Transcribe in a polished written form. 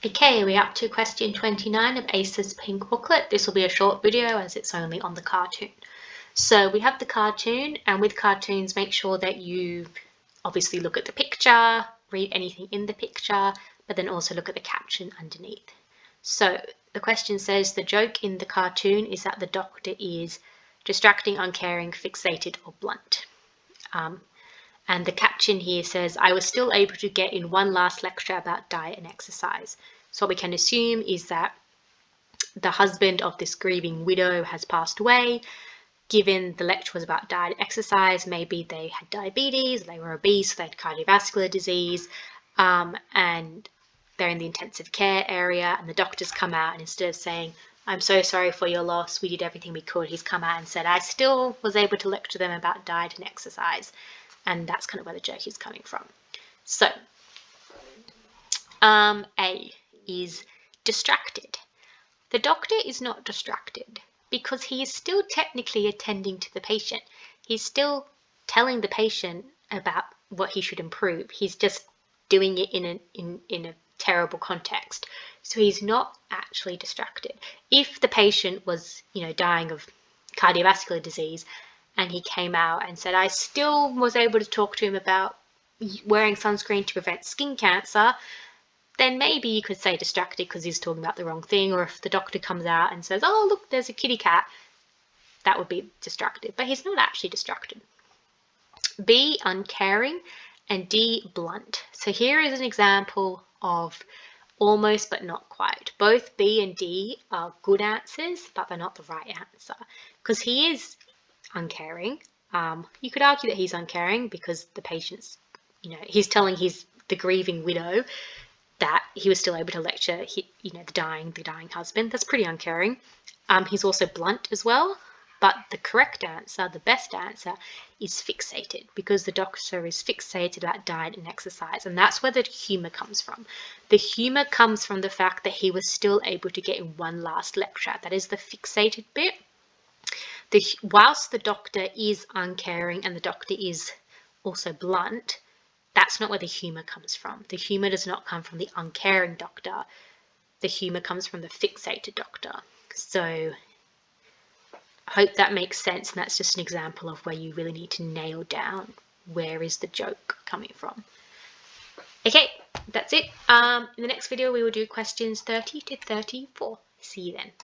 Okay, we're up to question 29 of Acer's pink booklet. This will be a short video as it's only on the cartoon. So we have the cartoon, and with cartoons, make sure that you obviously look at the picture, read anything in the picture, but then also look at the caption underneath. So the question says, the joke in the cartoon is that the doctor is distracting, uncaring, fixated, or blunt. And the caption here says, I was still able to get in one last lecture about diet and exercise. So what we can assume is that the husband of this grieving widow has passed away. Given the lecture was about diet and exercise, maybe they had diabetes, they were obese, they had cardiovascular disease, and they're in the intensive care area, and the doctor's come out, and instead of saying, I'm so sorry for your loss, we did everything we could, he's come out and said, I still was able to lecture them about diet and exercise. And that's kind of where the joke is coming from. So, A is distracted. The doctor is not distracted because he is still technically attending to the patient. He's still telling the patient about what he should improve. He's just doing it in a terrible context. So he's not actually distracted. If the patient was, dying of cardiovascular disease, and he came out and said, I still was able to talk to him about wearing sunscreen to prevent skin cancer, then maybe you could say distracted because he's talking about the wrong thing. Or if the doctor comes out and says, oh, look, there's a kitty cat, that would be distracted. But he's not actually distracted. B, uncaring, and D, blunt. So here is an example of almost but not quite. Both B and D are good answers, but they're not the right answer because he is uncaring. You could argue that he's uncaring because the patient's, he's telling the grieving widow that he was still able to lecture, the dying husband. That's pretty uncaring. He's also blunt as well, but the correct answer, the best answer, is fixated because the doctor is fixated about diet and exercise, and that's where the humour comes from. The humour comes from the fact that he was still able to get in one last lecture. That is the fixated bit. Whilst the doctor is uncaring and the doctor is also blunt, that's not where the humour comes from. The humour does not come from the uncaring doctor. The humour comes from the fixated doctor. So I hope that makes sense, and that's just an example of where you really need to nail down where is the joke coming from. Okay, that's it. In the next video we will do questions 30 to 34. See you then.